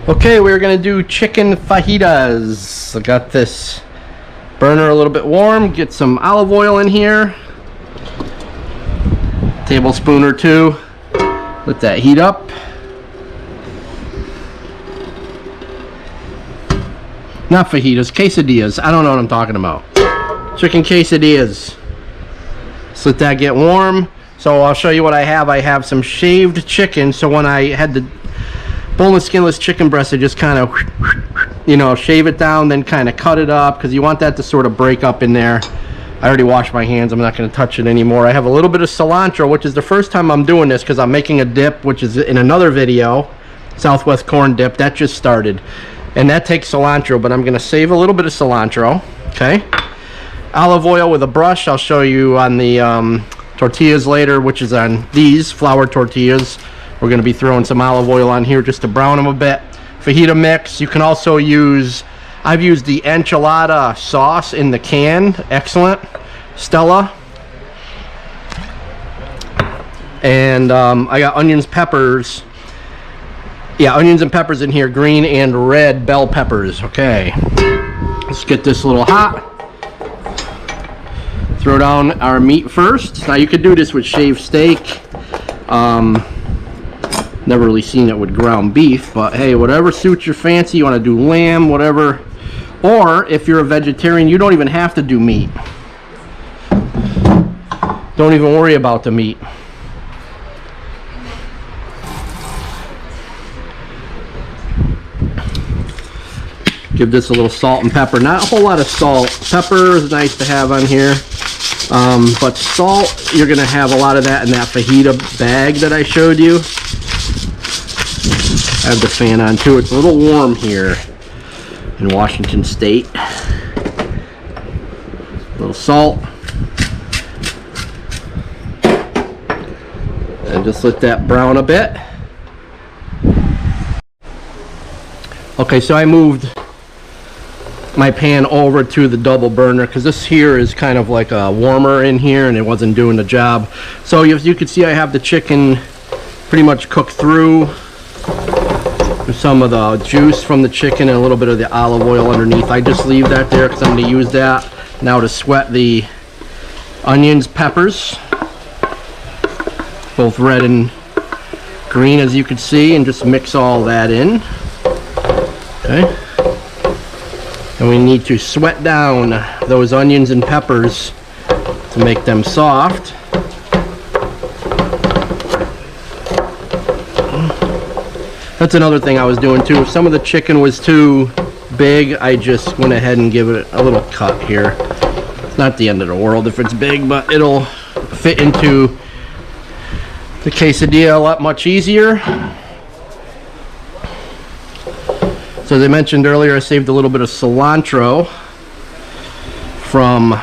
Okay, we're gonna do chicken fajitas. I got this burner a little bit warm. Get some olive oil in here. Tablespoon or two. Let that heat up. Not fajitas, quesadillas. I don't know what I'm talking about. Chicken quesadillas. Just let that get warm. So I'll show you what I have. I have some shaved chicken. So when I had the boneless, skinless chicken breast, I just kind of, you know, shave it down, then kind of cut it up because you want that to sort of break up in there. I already washed my hands. I'm not going to touch it anymore. I have a little bit of cilantro, which is the first time I'm doing this because I'm making a dip, which is in another video, Southwest corn dip. That just started. And that takes cilantro, but I'm going to save a little bit of cilantro. Okay. Olive oil with a brush. I'll show you on the tortillas later, which is on these flour tortillas. We're going to be throwing some olive oil on here just to brown them a bit. Fajita mix. You can also use, I've used the enchilada sauce in the can. Excellent. Stella. And I got onions, peppers. Yeah, onions and peppers in here. Green and red bell peppers. Okay. Let's get this a little hot. Throw down our meat first. Now you could do this with shaved steak. Never really seen it with ground beef, but hey, whatever suits your fancy. You want to do lamb, whatever. Or if you're a vegetarian, you don't even have to do meat. Don't even worry about the meat. Give this a little salt and pepper. Not a whole lot of salt. Pepper is nice to have on here. But salt, you're going to have a lot of that in that fajita bag that I showed you. I have the fan on too. It's a little warm here in Washington State. A little salt. And just let that brown a bit. Okay, so I moved my pan over to the double burner because this here is kind of like a warmer in here and it wasn't doing the job. So as you can see, I have the chicken pretty much cooked through. Some of the juice from the chicken and a little bit of the olive oil underneath. I just leave that there because I'm going to use that now to sweat the onions, peppers, both red and green as you can see, and just mix all that in. Okay. And we need to sweat down those onions and peppers to make them soft. That's another thing I was doing too. If some of the chicken was too big, I just went ahead and give it a little cut here. It's not the end of the world if it's big, but it'll fit into the quesadilla a lot much easier. So as I mentioned earlier, I saved a little bit of cilantro from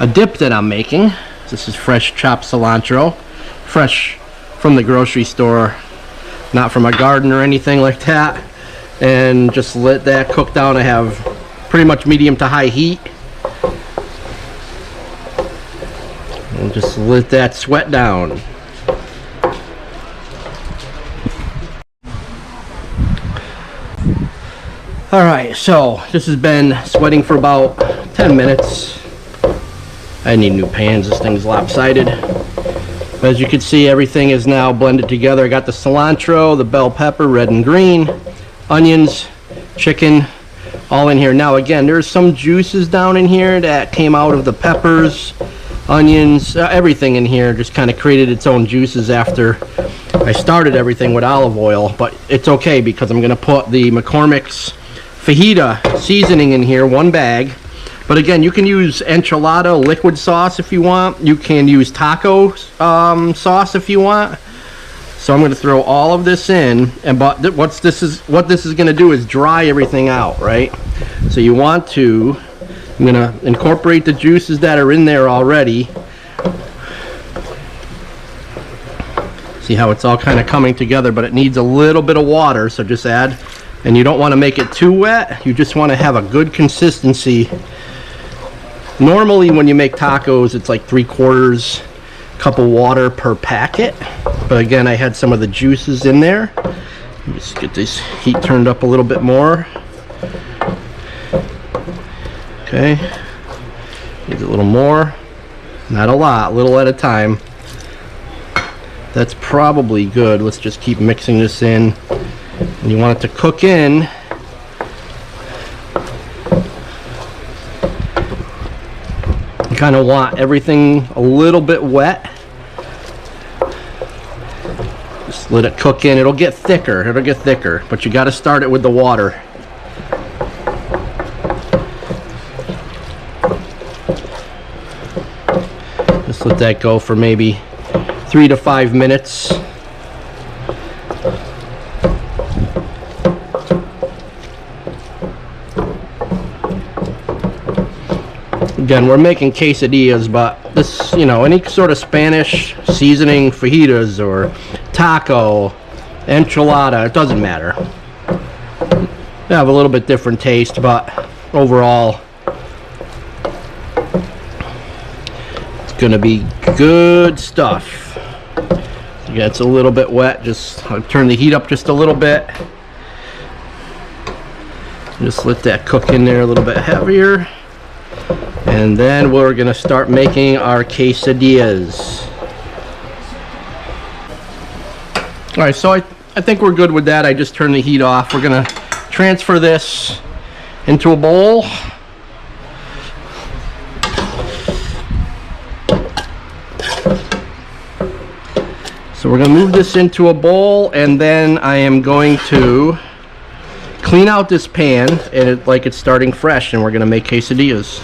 a dip that I'm making. This is fresh chopped cilantro, fresh from the grocery store, not from a garden or anything like that. And just let that cook down. I have pretty much medium to high heat. And just let that sweat down. Alright, so this has been sweating for about 10 minutes. I need new pans, this thing's lopsided. As you can see, everything is now blended together. I got the cilantro, the bell pepper, red and green, onions, chicken, all in here. Now again, there's some juices down in here that came out of the peppers, onions, everything in here just kind of created its own juices after I started everything with olive oil. But it's okay because I'm going to put the McCormick's fajita seasoning in here, one bag. But again, you can use enchilada liquid sauce if you want. You can use taco sauce if you want. So I'm going to throw all of this in, and but what this is going to do is dry everything out, right? So you want to, I'm going to incorporate the juices that are in there already. See how it's all kind of coming together, but it needs a little bit of water, so just add. And you don't want to make it too wet. You just want to have a good consistency. Normally when you make tacos, it's like 3/4 cup of water per packet. But again, I had some of the juices in there. Just get this heat turned up a little bit more. Okay, need a little more, not a lot, little at a time. That's probably good. Let's just keep mixing this in. And you want it to cook in. You kind of want everything a little bit wet. Just let it cook in. It'll get thicker. It'll get thicker, but you got to start it with the water. Just let that go for maybe 3 to 5 minutes. Again, we're making quesadillas, but this, you know, any sort of Spanish seasoning fajitas or taco, enchilada, it doesn't matter. They have a little bit different taste, but overall, it's gonna be good stuff. Yeah, it's a little bit wet. Just I'll turn the heat up just a little bit. Just let that cook in there a little bit heavier. And then we're gonna start making our quesadillas. All right, so I think we're good with that. I just turned the heat off. We're gonna transfer this into a bowl. So we're gonna move this into a bowl, and then I am going to clean out this pan and like it's starting fresh, and we're gonna make quesadillas.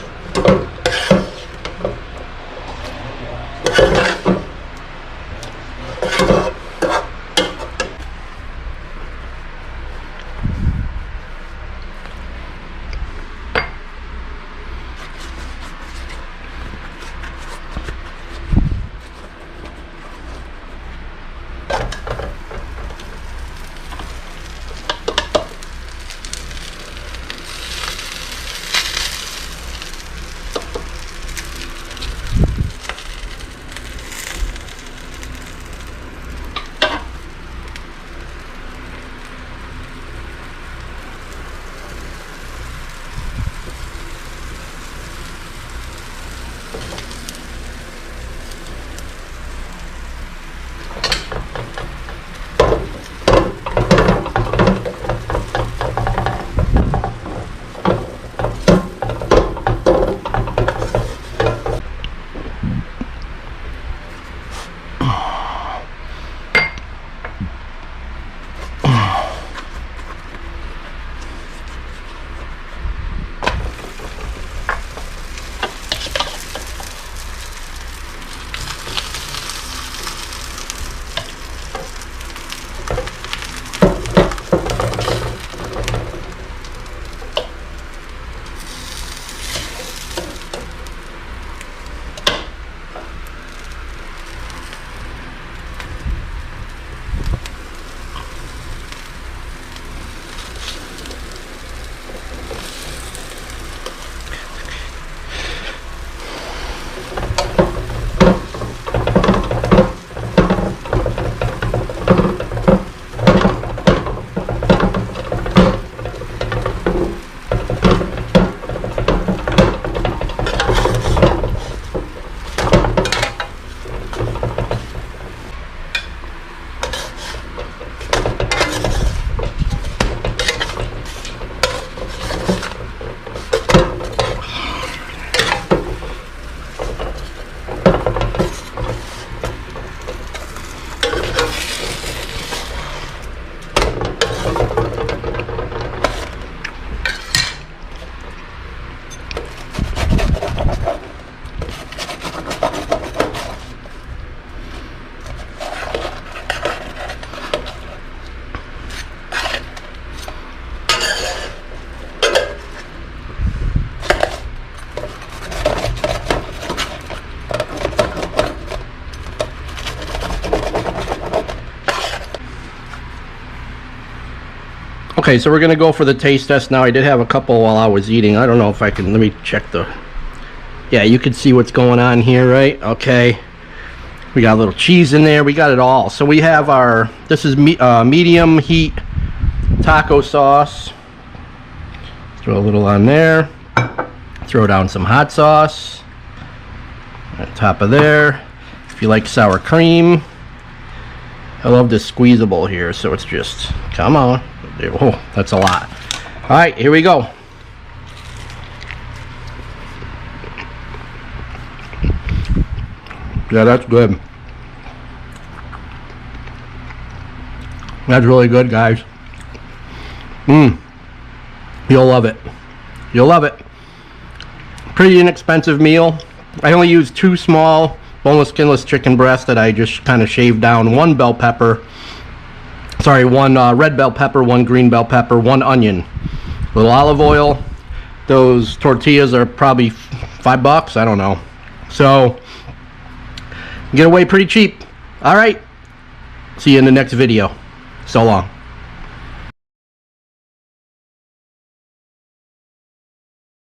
Okay, so we're gonna go for the taste test now. I did have a couple while I was eating. I don't know if I can, let me check the, yeah, you can see what's going on here, right? Okay, we got a little cheese in there, we got it all. So we have our, this is medium heat taco sauce. Throw a little on there. Throw down some hot sauce on top of there. If you like sour cream. I love this squeezable here, so it's just, come on. Oh, that's a lot. All right, here we go. Yeah, that's good. That's really good, guys. You'll love it. You'll love it. Pretty inexpensive meal. I only used 2 small boneless, skinless chicken breasts that I just kind of shaved down. 1 bell pepper. Sorry, 1 red bell pepper, 1 green bell pepper, 1 onion. A little olive oil. Those tortillas are probably $5. I don't know. So, get away pretty cheap. All right. See you in the next video. So long.